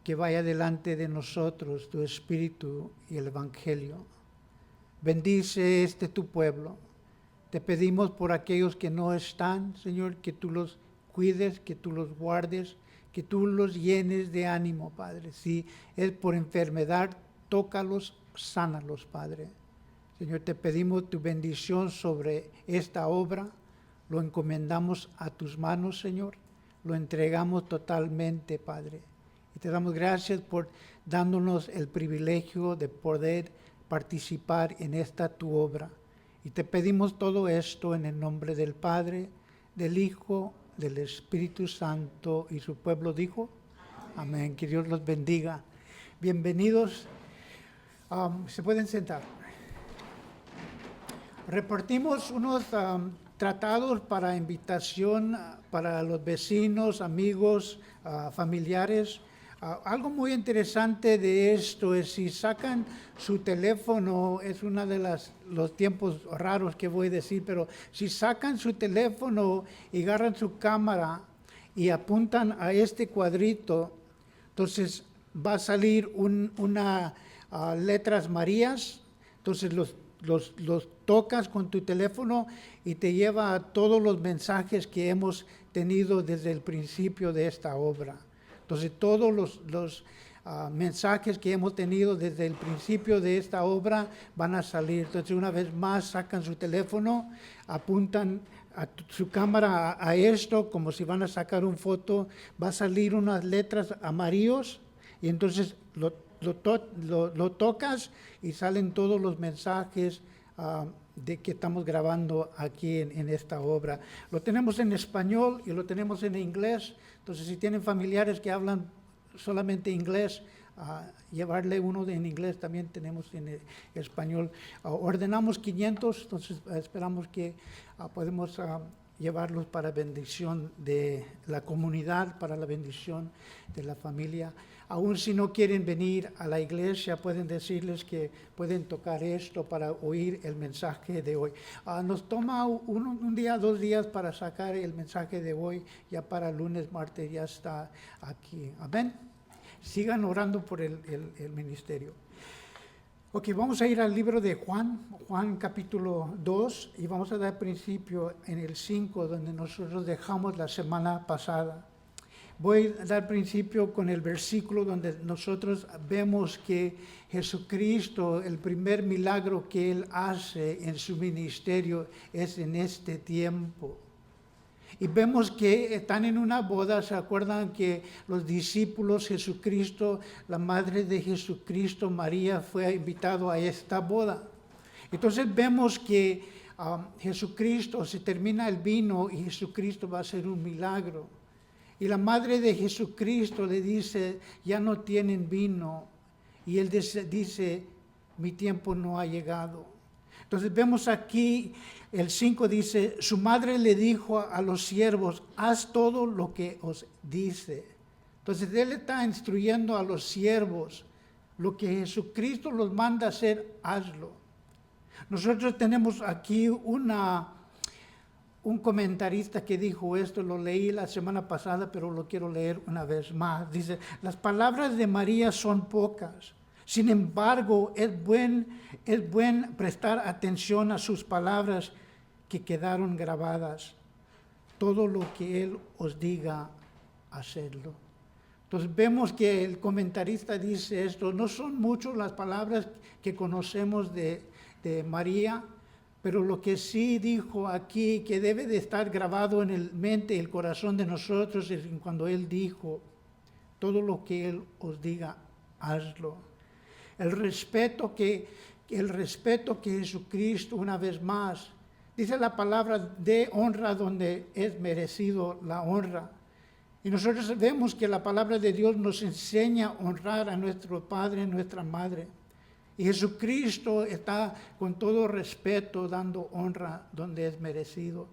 que vaya delante de nosotros tu Espíritu y el Evangelio. Bendice tu pueblo. Te pedimos por aquellos que no están, Señor, que tú los cuides, que tú los guardes, que tú los llenes de ánimo, Padre. Si es por enfermedad, tócalos, sánalos, Padre. Señor, te pedimos tu bendición sobre esta obra. Lo encomendamos a tus manos, Señor. Lo entregamos totalmente, Padre. Y te damos gracias por dándonos el privilegio de poder participar en esta tu obra. Y te pedimos todo esto en el nombre del Padre, del Hijo, del Espíritu Santo, y su pueblo dijo, amén. Que Dios los bendiga. Bienvenidos. Se pueden sentar. Repartimos unos tratados para invitación para los vecinos, amigos, familiares. Algo muy interesante de esto es si sacan su teléfono, es uno de los tiempos raros que voy a decir, pero si sacan su teléfono y agarran su cámara y apuntan a este cuadrito, entonces va a salir una letras Marías, entonces los tocas con tu teléfono y te lleva a todos los mensajes que hemos tenido desde el principio de esta obra. Entonces, todos los mensajes que hemos tenido desde el principio de esta obra van a salir. Entonces, una vez más, sacan su teléfono, apuntan a su cámara a esto, como si van a sacar una foto, va a salir unas letras amarillos y entonces lo tocas y salen todos los mensajes de que estamos grabando aquí en esta obra. Lo tenemos en español y lo tenemos en inglés. Entonces, si tienen familiares que hablan solamente inglés, llevarle uno en inglés, también tenemos en español. Ordenamos 500, entonces esperamos que podemos llevarlos para bendición de la comunidad, para la bendición de la familia. Aún si no quieren venir a la iglesia, pueden decirles que pueden tocar esto para oír el mensaje de hoy. Nos toma un día, 2 días para sacar el mensaje de hoy. Ya para lunes, martes ya está aquí. Amén. Sigan orando por el ministerio. Ok, vamos a ir al libro de Juan capítulo 2, y vamos a dar principio en el 5, donde nosotros dejamos la semana pasada. Voy a dar principio con el versículo donde nosotros vemos que Jesucristo, el primer milagro que Él hace en su ministerio es en este tiempo. Y vemos que están en una boda. ¿Se acuerdan que los discípulos, Jesucristo, la madre de Jesucristo, María, fue invitado a esta boda? Entonces vemos que Jesucristo, se termina el vino y Jesucristo va a hacer un milagro. Y la madre de Jesucristo le dice, ya no tienen vino. Y él dice, mi tiempo no ha llegado. Entonces vemos aquí, el 5 dice, su madre le dijo a los siervos, haz todo lo que os dice. Entonces él está instruyendo a los siervos, lo que Jesucristo los manda a hacer, hazlo. Nosotros tenemos aquí un comentarista que dijo esto, lo leí la semana pasada, pero lo quiero leer una vez más. Dice, las palabras de María son pocas. Sin embargo, es buen prestar atención a sus palabras que quedaron grabadas. Todo lo que Él os diga, hacedlo. Entonces vemos que el comentarista dice esto, no son muchas las palabras que conocemos de María, pero lo que sí dijo aquí, que debe de estar grabado en el mente, el corazón de nosotros, es cuando Él dijo, todo lo que Él os diga, hazlo. El respeto que Jesucristo, una vez más, dice la palabra de honra donde es merecido la honra. Y nosotros vemos que la palabra de Dios nos enseña a honrar a nuestro Padre y nuestra Madre. Y Jesucristo está con todo respeto dando honra donde es merecido.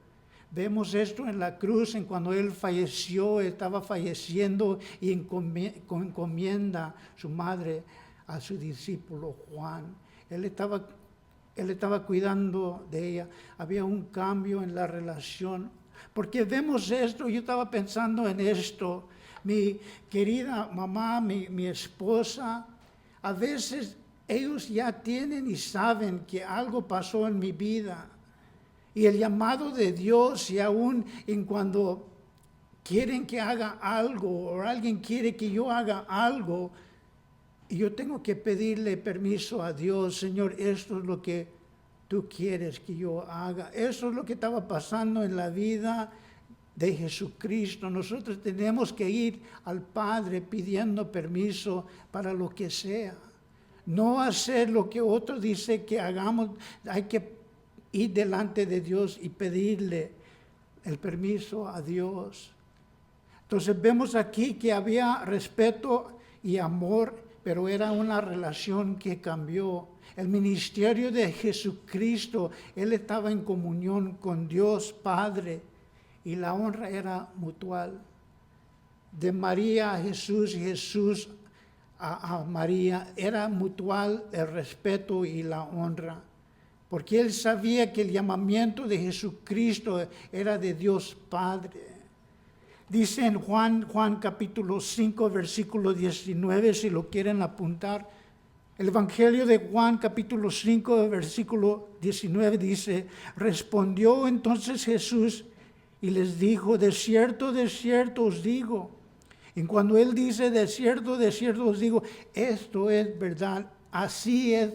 Vemos esto en la cruz, en cuando Él falleció, estaba falleciendo y encomienda su madre a su discípulo Juan. Él estaba cuidando de ella. Había un cambio en la relación. Porque vemos esto, yo estaba pensando en esto. Mi querida mamá, mi esposa, a veces ellos ya tienen y saben que algo pasó en mi vida. Y el llamado de Dios, y aún en cuando quieren que haga algo o alguien quiere que yo haga algo, y yo tengo que pedirle permiso a Dios, Señor, esto es lo que tú quieres que yo haga. Eso es lo que estaba pasando en la vida de Jesucristo. Nosotros tenemos que ir al Padre pidiendo permiso para lo que sea. No hacer lo que otro dice que hagamos. Hay que ir delante de Dios y pedirle el permiso a Dios. Entonces vemos aquí que había respeto y amor, pero era una relación que cambió. El ministerio de Jesucristo, Él estaba en comunión con Dios Padre y la honra era mutual. De María a Jesús y Jesús a María era mutual el respeto y la honra. Porque Él sabía que el llamamiento de Jesucristo era de Dios Padre. Dice en Juan capítulo 5, versículo 19, si lo quieren apuntar. El Evangelio de Juan capítulo 5, versículo 19 dice, respondió entonces Jesús y les dijo, de cierto os digo. Y cuando Él dice, de cierto os digo, esto es verdad, así es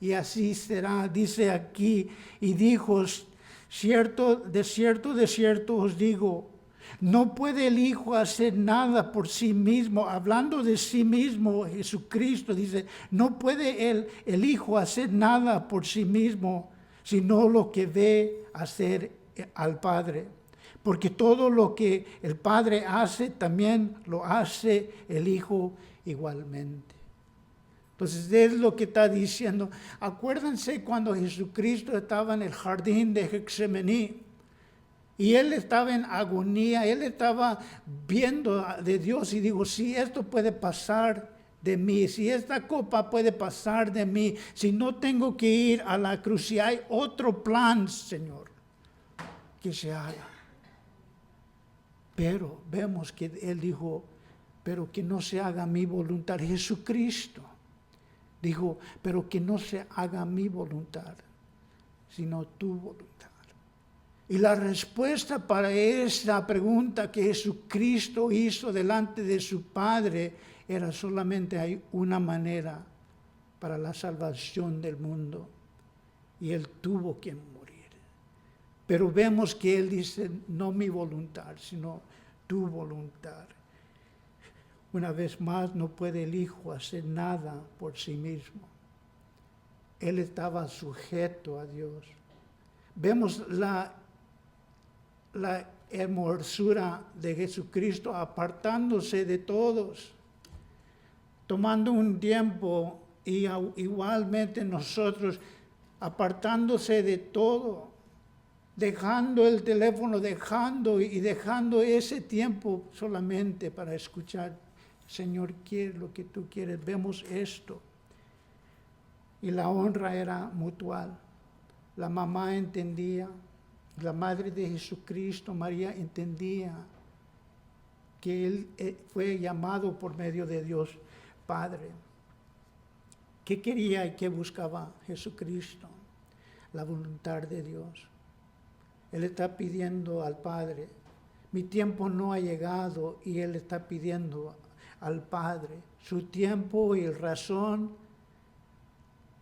y así será. Dice aquí, y dijo, de cierto os digo, no puede el Hijo hacer nada por sí mismo. Hablando de sí mismo, Jesucristo dice, no puede el Hijo hacer nada por sí mismo, sino lo que ve hacer al Padre. Porque todo lo que el Padre hace, también lo hace el Hijo igualmente. Entonces, es lo que está diciendo. Acuérdense cuando Jesucristo estaba en el jardín de Getsemaní. Y Él estaba en agonía, Él estaba viendo de Dios y dijo, si esto puede pasar de mí, si esta copa puede pasar de mí, si no tengo que ir a la cruz, si hay otro plan, Señor, que se haga. Pero vemos que Él dijo, pero que no se haga mi voluntad. Jesucristo dijo, pero que no se haga mi voluntad, sino tu voluntad. Y la respuesta para esa pregunta que Jesucristo hizo delante de su Padre era solamente hay una manera para la salvación del mundo. Y Él tuvo que morir. Pero vemos que Él dice, no mi voluntad, sino tu voluntad. Una vez más, no puede el Hijo hacer nada por sí mismo. Él estaba sujeto a Dios. Vemos la hermosura de Jesucristo apartándose de todos, tomando un tiempo y igualmente nosotros apartándose de todo, dejando el teléfono, dejando ese tiempo solamente para escuchar, Señor, quiere lo que tú quieres, vemos esto. Y la honra era mutual. La mamá entendía. La madre de Jesucristo, María, entendía que Él fue llamado por medio de Dios Padre. ¿Qué quería y qué buscaba Jesucristo? La voluntad de Dios. Él está pidiendo al Padre, mi tiempo no ha llegado, y Él está pidiendo al Padre su tiempo y razón,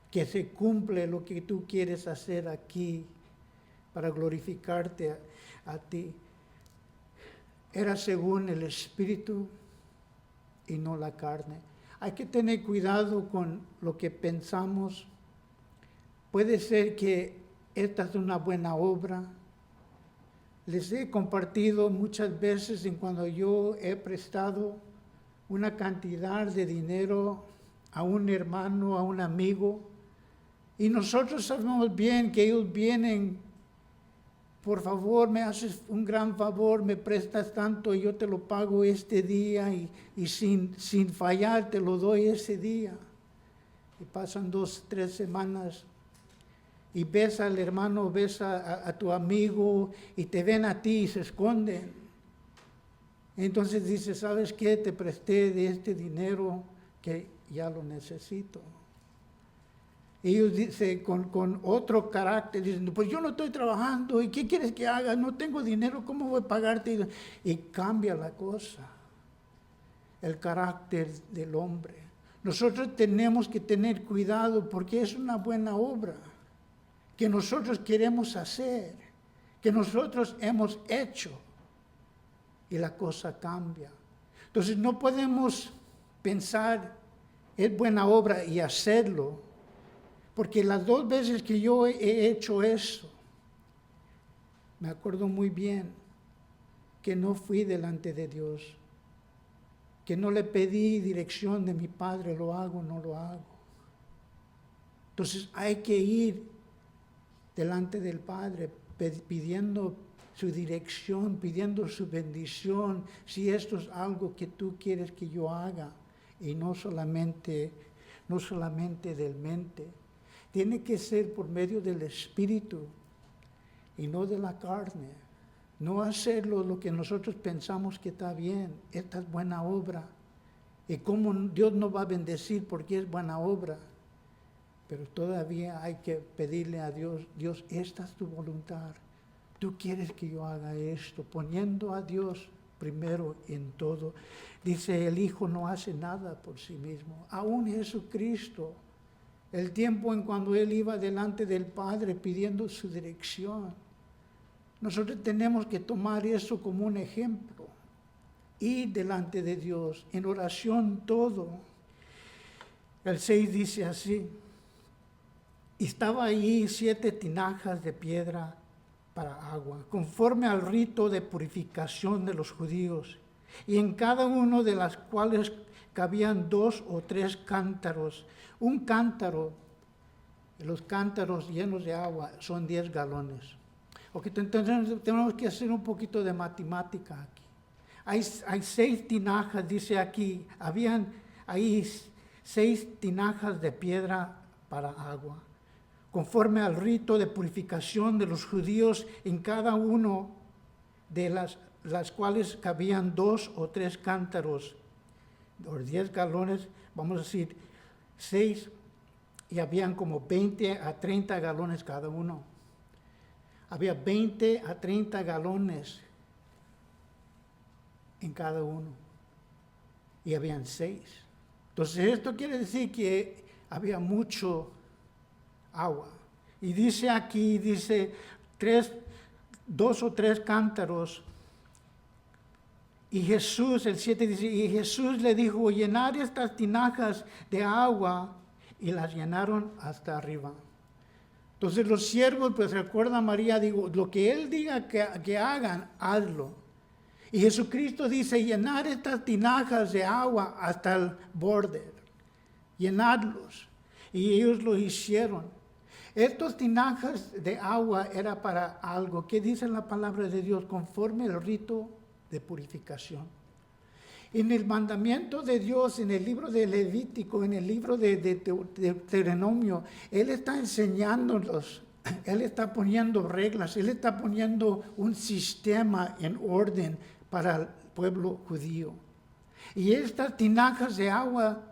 que se cumple lo que tú quieres hacer aquí, para glorificarte a ti. Era según el Espíritu y no la carne. Hay que tener cuidado con lo que pensamos. Puede ser que esta es una buena obra. Les he compartido muchas veces en cuando yo he prestado una cantidad de dinero a un hermano, a un amigo, y nosotros sabemos bien que ellos vienen, por favor, me haces un gran favor, me prestas tanto y yo te lo pago este día y sin fallar te lo doy ese día. Y pasan 2, 3 semanas y ves al hermano, ves a tu amigo y te ven a ti y se esconden. Entonces dice, ¿sabes qué? Te presté de este dinero que ya lo necesito. Ellos dicen con otro carácter, dicen, pues yo no estoy trabajando, ¿y qué quieres que haga? No tengo dinero, ¿cómo voy a pagarte? Y cambia la cosa, el carácter del hombre. Nosotros tenemos que tener cuidado porque es una buena obra que nosotros queremos hacer, que nosotros hemos hecho, y la cosa cambia. Entonces no podemos pensar, es buena obra y hacerlo, porque las 2 veces que yo he hecho eso, me acuerdo muy bien que no fui delante de Dios, que no le pedí dirección de mi Padre, lo hago o no lo hago. Entonces hay que ir delante del Padre pidiendo su dirección, pidiendo su bendición, si esto es algo que tú quieres que yo haga, y no solamente del mente. Tiene que ser por medio del Espíritu y no de la carne. No hacerlo lo que nosotros pensamos que está bien. Esta es buena obra. Y cómo Dios nos va a bendecir porque es buena obra. Pero todavía hay que pedirle a Dios, Dios, esta es tu voluntad. Tú quieres que yo haga esto, poniendo a Dios primero en todo. Dice, el Hijo no hace nada por sí mismo. Aún Jesucristo, el tiempo en cuando Él iba delante del Padre pidiendo su dirección. Nosotros tenemos que tomar eso como un ejemplo. Ir delante de Dios, en oración todo. El 6 dice así, y estaba allí 7 tinajas de piedra para agua, conforme al rito de purificación de los judíos, y en cada uno de las cuales cabían 2 o 3 cántaros. Un cántaro, los cántaros llenos de agua, son 10 galones. Entonces tenemos que hacer un poquito de matemática aquí. Hay 6 tinajas, dice aquí, habían ahí 6 tinajas de piedra para agua, conforme al rito de purificación de los judíos, en cada uno de las cuales cabían 2 o 3 cántaros, o 10 galones, vamos a decir 6, y habían como 20 a 30 galones cada uno. Había 20 a 30 galones en cada uno, y habían 6. Entonces esto quiere decir que había mucho agua. Y dice aquí, 2 o 3 cántaros. Y Jesús, el 7 dice, y Jesús le dijo, llenar estas tinajas de agua, y las llenaron hasta arriba. Entonces los siervos, pues recuerda a María, digo, lo que Él diga que hagan, hazlo. Y Jesucristo dice, llenar estas tinajas de agua hasta el borde, llenarlos. Y ellos lo hicieron. Estos tinajas de agua era para algo. ¿Qué dice la palabra de Dios? Conforme al rito de purificación. En el mandamiento de Dios, en el libro de Levítico, en el libro de Deuteronomio, Él está enseñándonos, Él está poniendo reglas, Él está poniendo un sistema en orden para el pueblo judío. Y estas tinajas de agua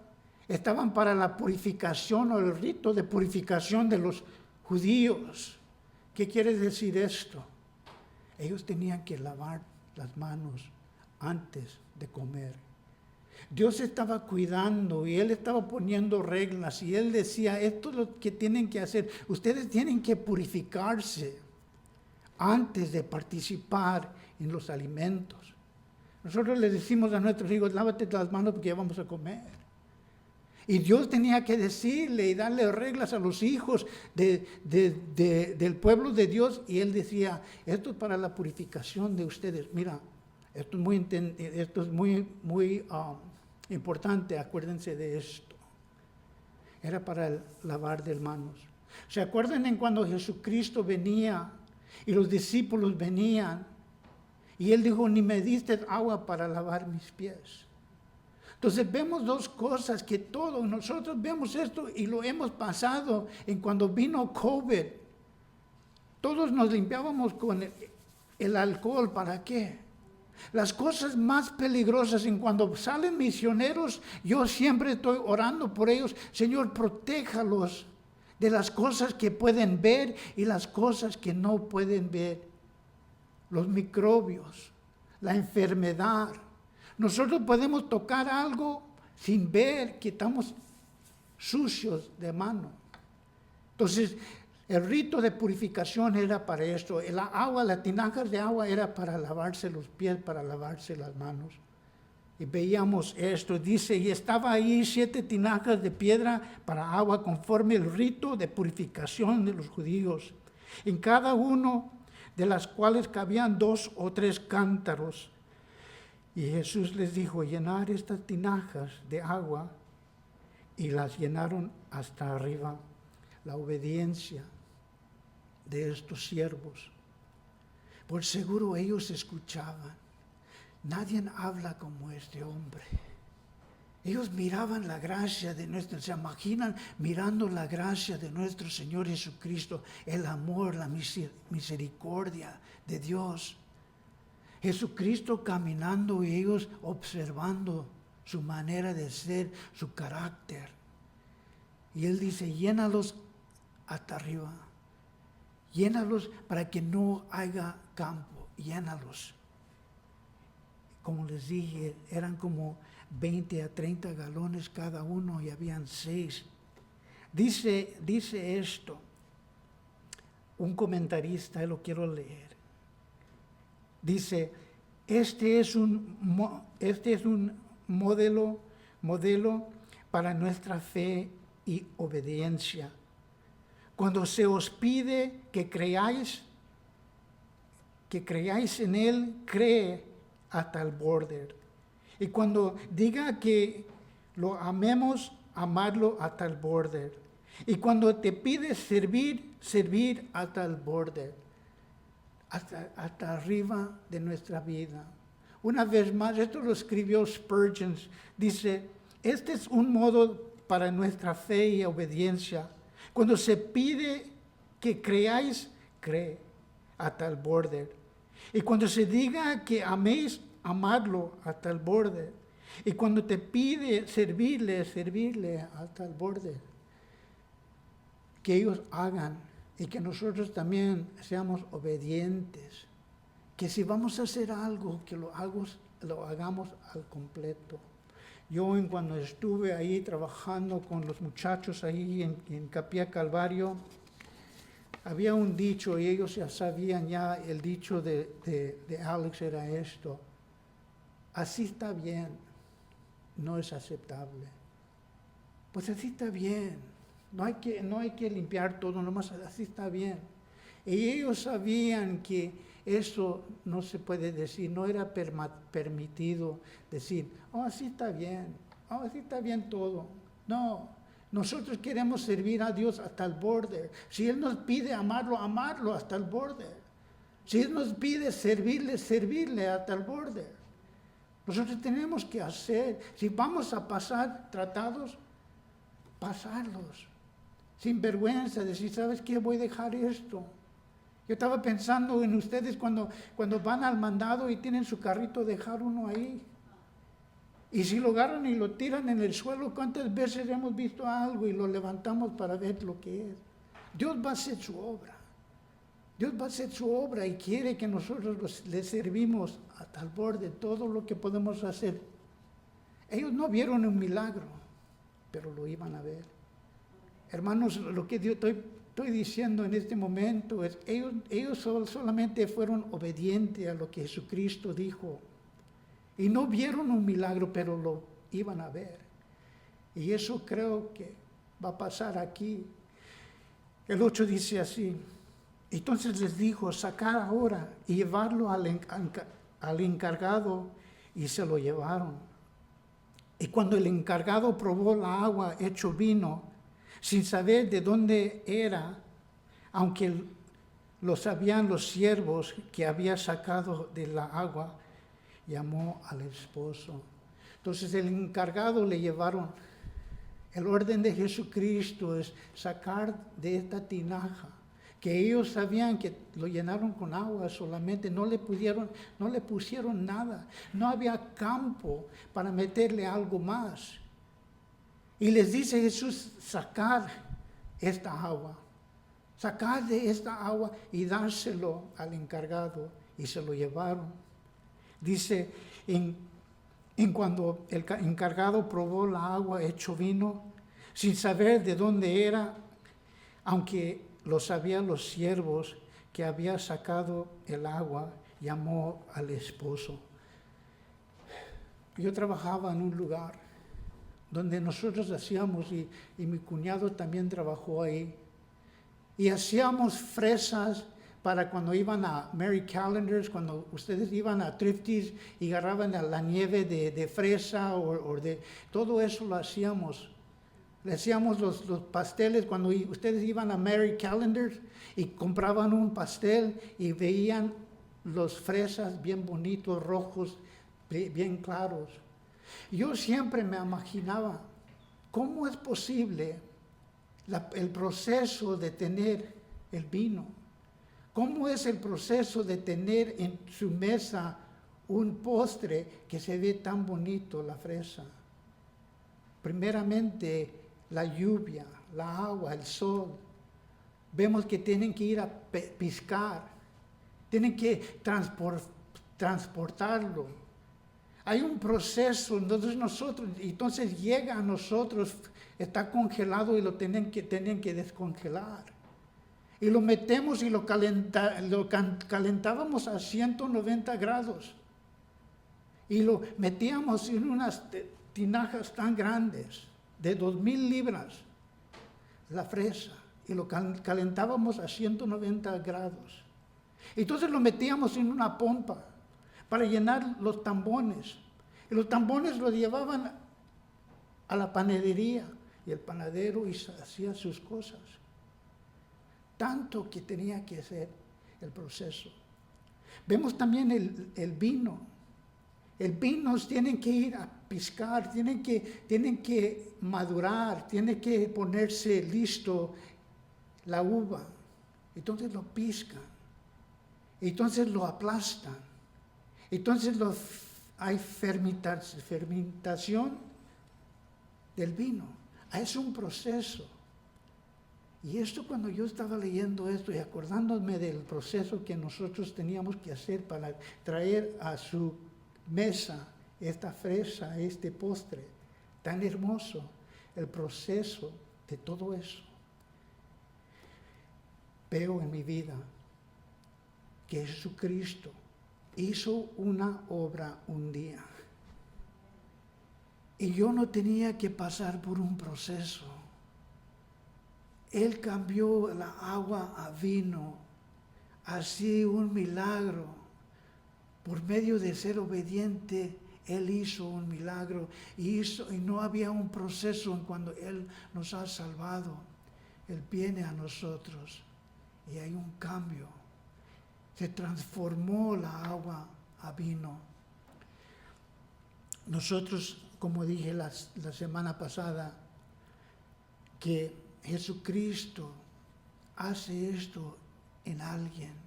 estaban para la purificación o el rito de purificación de los judíos. ¿Qué quiere decir esto? Ellos tenían que lavar las manos antes de comer. Dios estaba cuidando y Él estaba poniendo reglas y Él decía, esto es lo que tienen que hacer. Ustedes tienen que purificarse antes de participar en los alimentos. Nosotros les decimos a nuestros hijos, lávate las manos porque ya vamos a comer. Y Dios tenía que decirle y darle reglas a los hijos del pueblo de Dios. Y Él decía, esto es para la purificación de ustedes. Mira, esto es muy importante, acuérdense de esto. Era para el lavar de manos. ¿Se acuerdan en cuando Jesucristo venía y los discípulos venían? Y Él dijo, ni me diste agua para lavar mis pies. Entonces vemos 2 cosas que todos nosotros vemos esto y lo hemos pasado en cuando vino COVID. Todos nos limpiábamos con el alcohol. ¿Para qué? Las cosas más peligrosas, y cuando salen misioneros, yo siempre estoy orando por ellos. Señor, protéjalos de las cosas que pueden ver y las cosas que no pueden ver. Los microbios, la enfermedad. Nosotros podemos tocar algo sin ver que estamos sucios de mano. Entonces, el rito de purificación era para esto. El agua, las tinajas de agua era para lavarse los pies, para lavarse las manos. Y veíamos esto, dice, y estaba ahí 7 tinajas de piedra para agua conforme el rito de purificación de los judíos. En cada uno de las cuales cabían 2 o 3 cántaros. Y Jesús les dijo, llenar estas tinajas de agua, y las llenaron hasta arriba. La obediencia de estos siervos. Por seguro ellos escuchaban. Nadie habla como este hombre. Ellos miraban la gracia de nuestro, se imaginan mirando la gracia de nuestro Señor Jesucristo, el amor, la misericordia de Dios. Jesucristo caminando y ellos observando su manera de ser, su carácter. Y Él dice, llénalos hasta arriba. Llénalos para que no haya campo, llénalos. Como les dije, eran como 20 a 30 galones cada uno y habían 6. Dice esto, un comentarista, lo quiero leer. Dice, este es un modelo para nuestra fe y obediencia. Cuando se os pide que creáis en Él, cree hasta el borde. Y cuando diga que lo amemos, amarlo hasta el borde. Y cuando te pide servir hasta el borde, hasta arriba de nuestra vida. Una vez más, esto lo escribió Spurgeon, dice, este es un modo para nuestra fe y obediencia. Cuando se pide que creáis, cree hasta el borde. Y cuando se diga que améis, amarlo hasta el borde. Y cuando te pide servirle hasta el borde. Que ellos hagan y que nosotros también seamos obedientes. Que si vamos a hacer algo, que lo hagamos al completo. Yo cuando estuve ahí trabajando con los muchachos ahí en Capilla Calvario, había un dicho y ellos ya sabían, ya el dicho de Alex era esto: así está bien, no es aceptable. Pues así está bien, no hay que limpiar todo, nomás así está bien. Y ellos sabían que eso no se puede decir, no era permitido decir, así está bien, así está bien todo. No, nosotros queremos servir a Dios hasta el borde. Si Él nos pide amarlo hasta el borde. Si Él nos pide servirle hasta el borde. Nosotros tenemos que hacer, si vamos a pasar tratados, pasarlos. Sin vergüenza, decir, ¿sabes qué? Voy a dejar esto. Yo estaba pensando en ustedes cuando van al mandado y tienen su carrito, dejar uno ahí. Y si lo agarran y lo tiran en el suelo, ¿cuántas veces hemos visto algo y lo levantamos para ver lo que es? Dios va a hacer su obra. Dios va a hacer su obra y quiere que nosotros le servimos hasta el borde todo lo que podemos hacer. Ellos no vieron un milagro, pero lo iban a ver. Hermanos, lo que yo estoy diciendo en este momento es, ellos solamente fueron obedientes a lo que Jesucristo dijo. Y no vieron un milagro, pero lo iban a ver. Y eso creo que va a pasar aquí. El 8 dice así: entonces les dijo, sacar ahora y llevarlo al encargado, y se lo llevaron. Y cuando el encargado probó la agua hecho vino, sin saber de dónde era, aunque lo sabían los siervos que había sacado de la agua, llamó al esposo. Entonces el encargado le llevaron. El orden de Jesucristo es sacar de esta tinaja que ellos sabían que lo llenaron con agua solamente, no le pusieron nada, no había campo para meterle algo más. Y les dice Jesús, sacad esta agua, sacad de esta agua y dárselo al encargado, y se lo llevaron. Dice, en cuando el encargado probó la agua hecho vino, sin saber de dónde era, aunque lo sabían los siervos que había sacado el agua, llamó al esposo. Yo trabajaba en un lugar donde nosotros hacíamos, y mi cuñado también trabajó ahí, y hacíamos fresas para cuando iban a Mary Callender's, cuando ustedes iban a Thrifty's y agarraban la nieve de fresa o de todo eso lo hacíamos. Le hacíamos los pasteles cuando ustedes iban a Mary Callender's y compraban un pastel y veían los fresas bien bonitos, rojos, bien claros. Yo siempre me imaginaba, ¿cómo es posible el proceso de tener el vino? ¿Cómo es el proceso de tener en su mesa un postre que se ve tan bonito, la fresa? Primeramente, la lluvia, la agua, el sol. Vemos que tienen que ir a pescar, tienen que transportarlo. Hay un proceso, entonces llega a nosotros, está congelado y lo tienen que descongelar. Y lo metemos y lo calentábamos a 190 grados. Y lo metíamos en unas tinajas tan grandes, de 2,000 libras, la fresa. Y lo calentábamos a 190 grados. Entonces lo metíamos en una pompa para llenar los tambones. Y los tambones los llevaban a la panadería. Y el panadero hacía sus cosas. Tanto que tenía que hacer el proceso. Vemos también el vino. El vino tienen que ir a piscar, tienen que madurar, tiene que ponerse listo la uva. Entonces lo piscan. Entonces lo aplastan. Entonces hay fermentación del vino. Es un proceso. Y esto, cuando yo estaba leyendo esto y acordándome del proceso que nosotros teníamos que hacer para traer a su mesa esta fresa, este postre tan hermoso, el proceso de todo eso, veo en mi vida que Jesucristo hizo una obra un día. Y yo no tenía que pasar por un proceso. Él cambió la agua a vino, así un milagro. Por medio de ser obediente, Él hizo un milagro y no había un proceso en cuando Él nos ha salvado. Él viene a nosotros y hay un cambio. Se transformó la agua a vino. Nosotros, como dije la semana pasada, que Jesucristo hace esto en alguien,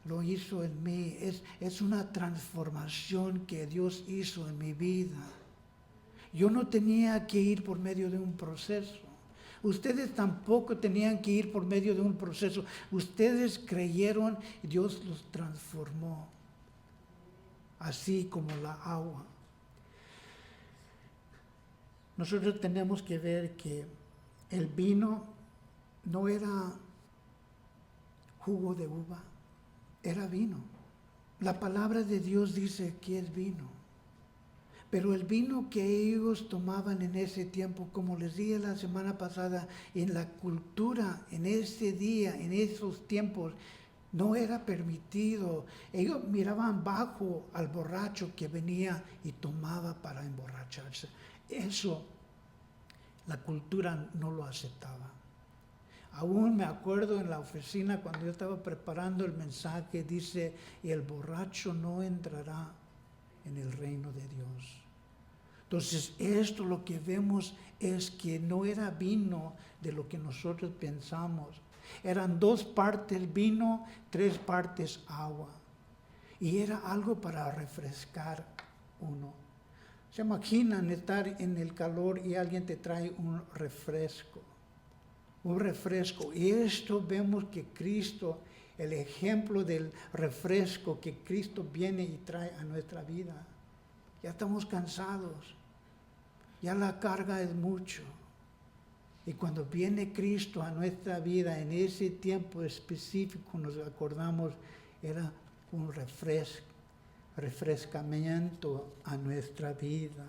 lo hizo en mí, es una transformación que Dios hizo en mi vida. Yo no tenía que ir por medio de un proceso. Ustedes tampoco tenían que ir por medio de un proceso. Ustedes creyeron y Dios los transformó, así como la agua. Nosotros tenemos que ver que el vino no era jugo de uva, era vino. La palabra de Dios dice que es vino. Pero el vino que ellos tomaban en ese tiempo, como les dije la semana pasada, en la cultura, en ese día, en esos tiempos, no era permitido. Ellos miraban bajo al borracho que venía y tomaba para emborracharse. Eso la cultura no lo aceptaba. Aún me acuerdo en la oficina cuando yo estaba preparando el mensaje, dice, y el borracho no entrará en el reino de Dios. Entonces, esto lo que vemos es que no era vino de lo que nosotros pensamos. Eran 2 partes vino, 3 partes agua. Y era algo para refrescar uno. ¿Se imaginan estar en el calor y alguien te trae un refresco? Un refresco. Y esto vemos que Cristo, el ejemplo del refresco que Cristo viene y trae a nuestra vida. Ya estamos cansados. Ya la carga es mucho. Y cuando viene Cristo a nuestra vida, en ese tiempo específico, nos acordamos, era un refrescamiento a nuestra vida.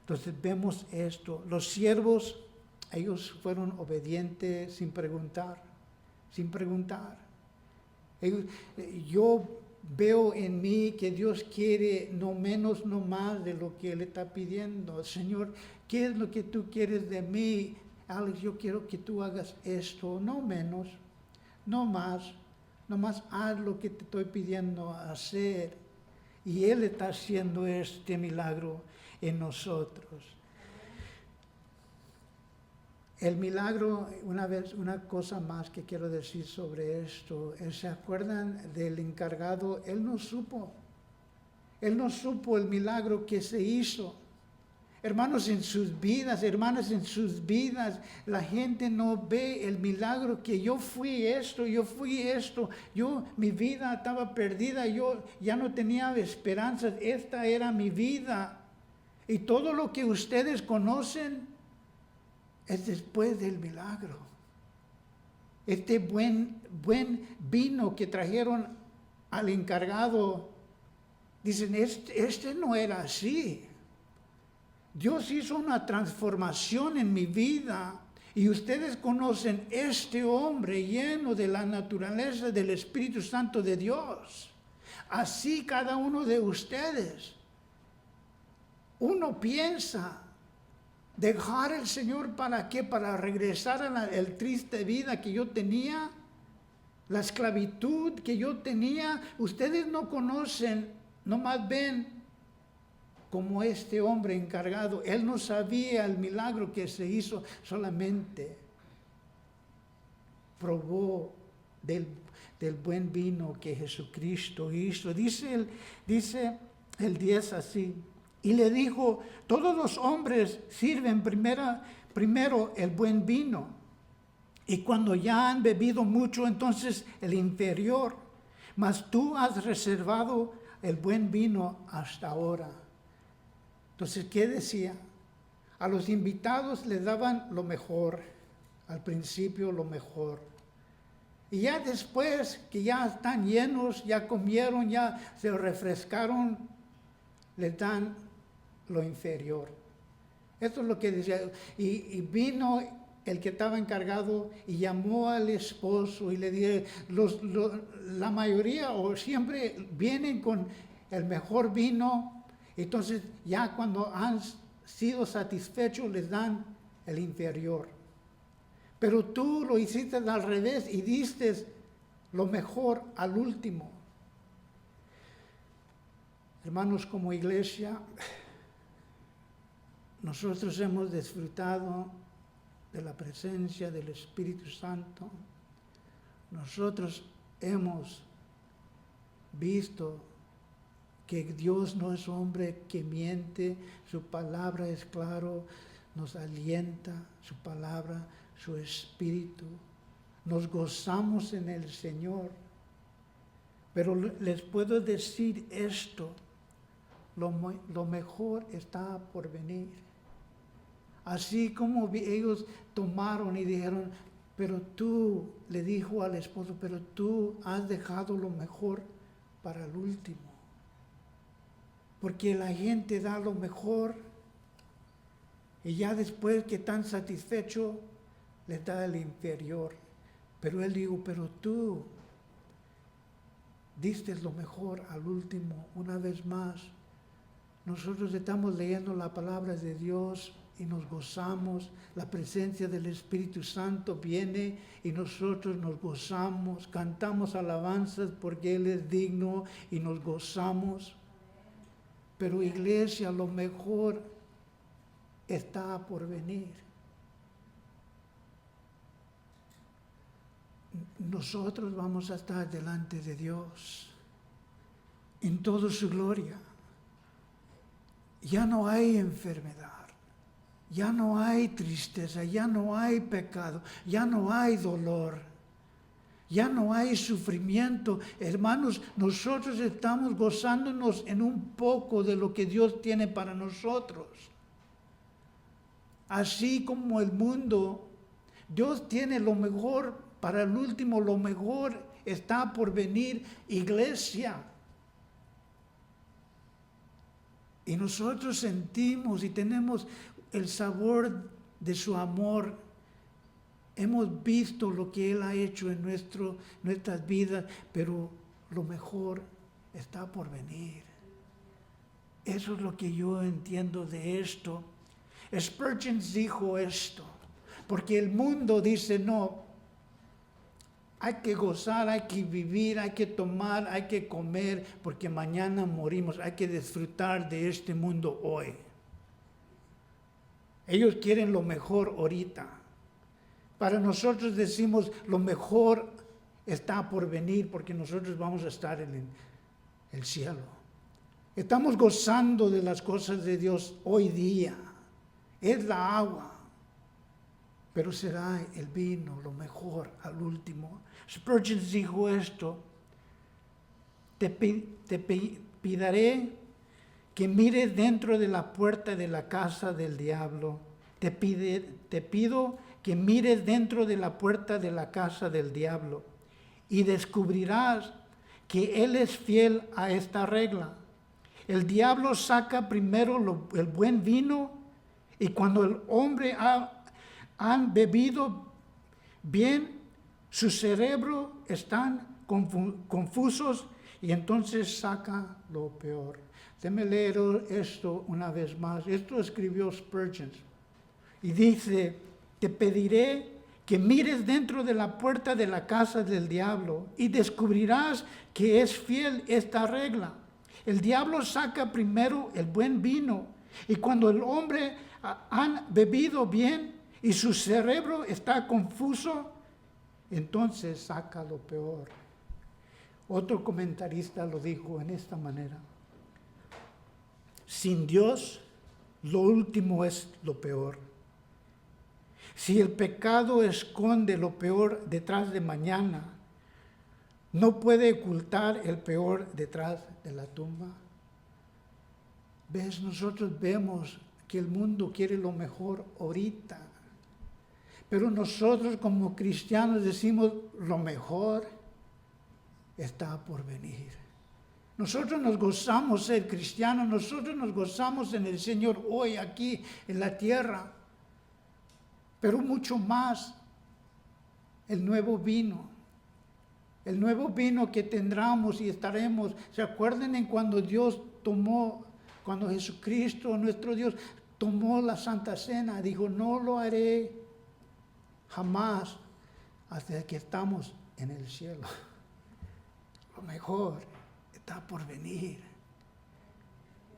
Entonces vemos esto. Los siervos, ellos fueron obedientes sin preguntar, sin preguntar. Yo veo en mí que Dios quiere no menos, no más de lo que Él está pidiendo. Señor, ¿qué es lo que tú quieres de mí? Alex, yo quiero que tú hagas esto, no menos, no más. Nomás haz lo que te estoy pidiendo hacer. Y Él está haciendo este milagro en nosotros. El milagro, una cosa más que quiero decir sobre esto, ¿se acuerdan del encargado? Él no supo el milagro que se hizo. Hermanos, en sus vidas, hermanas, en sus vidas, la gente no ve el milagro que yo fui esto, mi vida estaba perdida, yo ya no tenía esperanzas, esta era mi vida. Y todo lo que ustedes conocen es después del milagro. Este buen vino que trajeron al encargado, dicen, este no era así. Dios hizo una transformación en mi vida y ustedes conocen este hombre lleno de la naturaleza del Espíritu Santo de Dios. Así cada uno de ustedes. Uno piensa, dejar al Señor ¿para qué? Para regresar a la triste vida que yo tenía, la esclavitud que yo tenía. Ustedes no conocen, nomás ven como este hombre encargado. Él no sabía el milagro que se hizo, solamente probó del buen vino que Jesucristo hizo. Dice el 10 así, y le dijo, todos los hombres sirven primero el buen vino, y cuando ya han bebido mucho, entonces el inferior, mas tú has reservado el buen vino hasta ahora. Entonces, ¿qué decía? A los invitados les daban lo mejor, al principio lo mejor. Y ya después que ya están llenos, ya comieron, ya se refrescaron, les dan lo inferior. Esto es lo que decía. Y vino el que estaba encargado y llamó al esposo y le dije, la mayoría o siempre vienen con el mejor vino. Entonces ya cuando han sido satisfechos les dan el inferior. Pero tú lo hiciste al revés y diste lo mejor al último. Hermanos, como iglesia, nosotros hemos disfrutado de la presencia del Espíritu Santo. Nosotros hemos visto que Dios no es hombre que miente, su palabra es claro, nos alienta, su palabra, su espíritu. Nos gozamos en el Señor. Pero les puedo decir esto, lo mejor está por venir. Así como ellos tomaron y dijeron, pero tú, le dijo al esposo, pero tú has dejado lo mejor para el último. Porque la gente da lo mejor y ya después que están satisfechos, les da el inferior. Pero él dijo, pero tú diste lo mejor al último. Una vez más, nosotros estamos leyendo la palabra de Dios y nos gozamos. La presencia del Espíritu Santo viene y nosotros nos gozamos, cantamos alabanzas porque Él es digno y nos gozamos. Pero iglesia, lo mejor está por venir. nosotros vamos a estar delante de Dios en toda su gloria. Ya no hay enfermedad, ya no hay tristeza, ya no hay pecado, ya no hay dolor, ya no hay sufrimiento. Hermanos, nosotros estamos gozándonos en un poco de lo que Dios tiene para nosotros. Así como el mundo, Dios tiene lo mejor para el último, lo mejor está por venir, iglesia. Y nosotros sentimos y tenemos el sabor de su amor. Hemos visto lo que Él ha hecho en nuestras vidas, pero lo mejor está por venir. Eso es lo que yo entiendo de esto. Spurgeon dijo esto, porque el mundo dice no, hay que gozar, hay que vivir, hay que tomar, hay que comer, porque mañana morimos, hay que disfrutar de este mundo hoy. Ellos quieren lo mejor ahorita. Para nosotros decimos lo mejor está por venir, porque nosotros vamos a estar en el cielo. Estamos gozando de las cosas de Dios hoy día. Es la agua, pero será el vino, lo mejor al último. Spurgeon dijo esto: te pediré que mires dentro de la puerta de la casa del diablo. Te pido que mires dentro de la puerta de la casa del diablo y descubrirás que él es fiel a esta regla. El diablo saca primero el buen vino, y cuando el hombre han bebido bien, su cerebro están confusos y entonces saca lo peor. Déjame leer esto una vez más. Esto escribió Spurgeon. Y dice: te pediré que mires dentro de la puerta de la casa del diablo y descubrirás que es fiel esta regla. El diablo saca primero el buen vino, y cuando el hombre han bebido bien y su cerebro está confuso, entonces saca lo peor. Otro comentarista lo dijo en esta manera: sin Dios, lo último es lo peor. Si el pecado esconde lo peor detrás de mañana, ¿no puede ocultar el peor detrás de la tumba? ¿Ves? Nosotros vemos que el mundo quiere lo mejor ahorita, pero nosotros como cristianos decimos lo mejor está por venir. Nosotros nos gozamos ser cristianos, nosotros nos gozamos en el Señor hoy aquí en la tierra, pero mucho más el nuevo vino que tendremos y estaremos. ¿Se acuerdan en cuando cuando Jesucristo, nuestro Dios, tomó la Santa Cena? Dijo: no lo haré jamás hasta que estamos en el cielo. Lo mejor está por venir.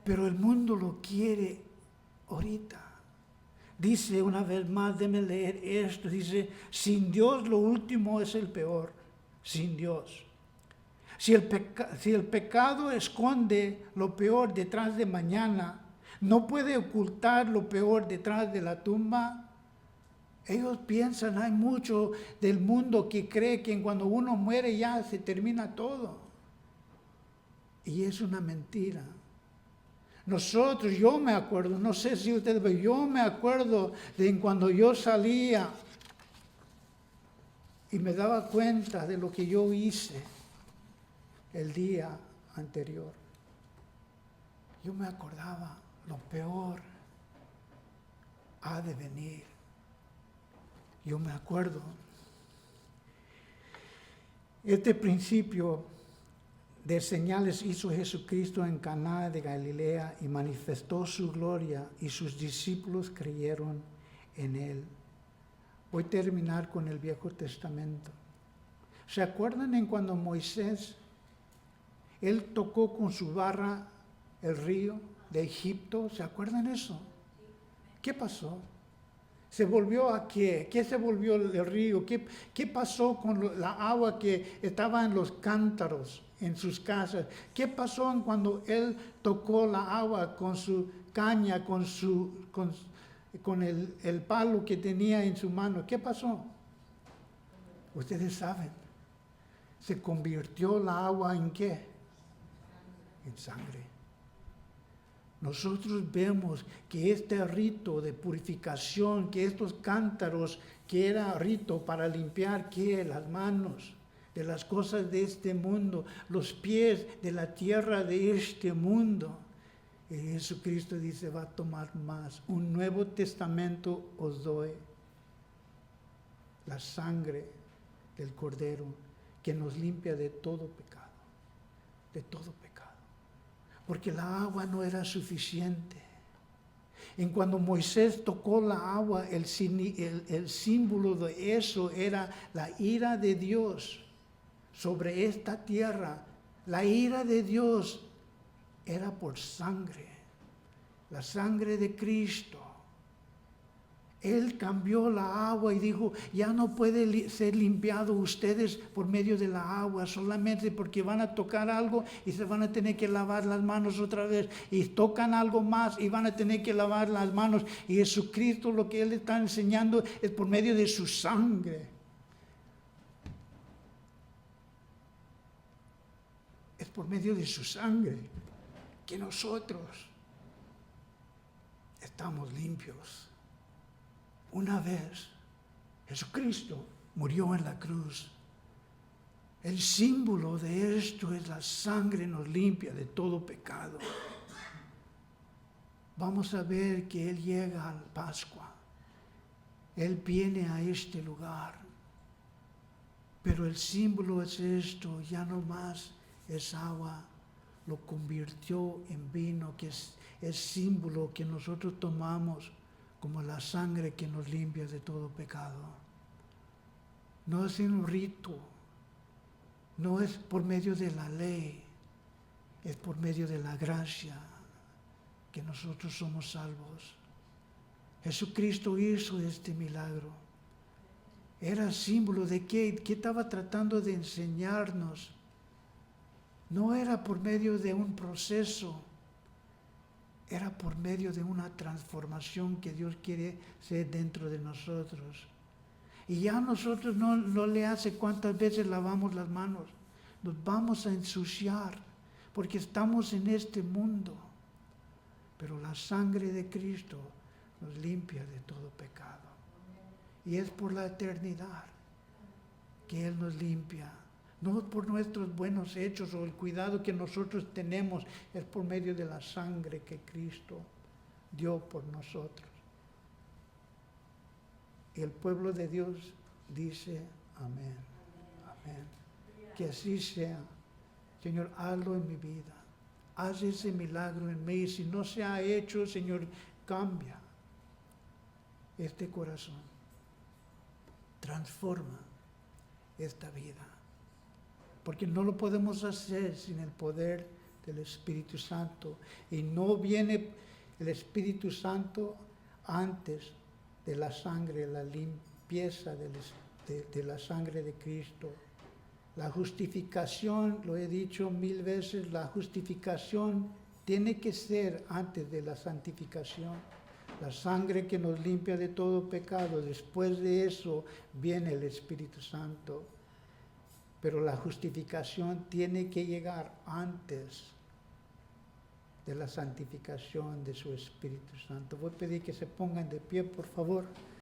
Pero el mundo lo quiere ahorita. Dice una vez más, déme leer esto, dice: sin Dios lo último es el peor, sin Dios. Si el pecado esconde lo peor detrás de mañana, ¿no puede ocultar lo peor detrás de la tumba? Ellos piensan, hay mucho del mundo que cree que cuando uno muere ya se termina todo. Y es una mentira. Yo me acuerdo, no sé si ustedes, pero yo me acuerdo de cuando yo salía y me daba cuenta de lo que yo hice el día anterior. Yo me acordaba, lo peor ha de venir. Yo me acuerdo. Este principio de señales hizo Jesucristo en Caná de Galilea y manifestó su gloria, y sus discípulos creyeron en él. Voy a terminar con el Viejo Testamento. ¿Se acuerdan en cuando Moisés, él tocó con su vara el río de Egipto? ¿Se acuerdan eso? ¿Qué pasó? ¿Se volvió a qué? ¿Qué se volvió el río? ¿Qué pasó con la agua que estaba en los cántaros en sus casas? ¿Qué pasó cuando él tocó la agua con su caña, con el palo que tenía en su mano? ¿Qué pasó? Ustedes saben. Se convirtió la agua en ¿qué? En sangre. Nosotros vemos que este rito de purificación, que estos cántaros, que era rito para limpiar ¿qué? Las manos de las cosas de este mundo, los pies de la tierra de este mundo. Y Jesucristo dice, va a tomar más. Un nuevo testamento os doy. La sangre del Cordero que nos limpia de todo pecado. De todo pecado. Porque la agua no era suficiente. En cuando Moisés tocó la agua, el símbolo de eso era la ira de Dios sobre esta tierra. La ira de Dios era por sangre, la sangre de Cristo. Él cambió la agua y dijo, ya no puede ser limpiado ustedes por medio de la agua, solamente porque van a tocar algo y se van a tener que lavar las manos otra vez. Y tocan algo más y van a tener que lavar las manos. Y Jesucristo lo que Él está enseñando es por medio de su sangre. Es por medio de su sangre que nosotros estamos limpios. Una vez Jesucristo murió en la cruz. El símbolo de esto es la sangre nos limpia de todo pecado. Vamos a ver que Él llega a la Pascua. Él viene a este lugar. Pero el símbolo es esto, ya no más es agua. Lo convirtió en vino, que es símbolo que nosotros tomamos como la sangre que nos limpia de todo pecado. No es un rito, no es por medio de la ley, es por medio de la gracia que nosotros somos salvos. Jesucristo hizo este milagro. Era símbolo de qué estaba tratando de enseñarnos. No era por medio de un proceso, era por medio de una transformación que Dios quiere hacer dentro de nosotros. Y ya nosotros no le hace cuántas veces lavamos las manos. Nos vamos a ensuciar porque estamos en este mundo. Pero la sangre de Cristo nos limpia de todo pecado. Y es por la eternidad que Él nos limpia. No por nuestros buenos hechos o el cuidado que nosotros tenemos, es por medio de la sangre que Cristo dio por nosotros. Y el pueblo de Dios dice amén, amén. Que así sea. Señor, hazlo en mi vida. Haz ese milagro en mí. Y si no se ha hecho, Señor, cambia este corazón. Transforma esta vida. Porque no lo podemos hacer sin el poder del Espíritu Santo. Y no viene el Espíritu Santo antes de la sangre, la limpieza de la sangre de Cristo. La justificación, lo he dicho 1000 veces, la justificación tiene que ser antes de la santificación. La sangre que nos limpia de todo pecado, después de eso viene el Espíritu Santo. Pero la justificación tiene que llegar antes de la santificación de su Espíritu Santo. Voy a pedir que se pongan de pie, por favor.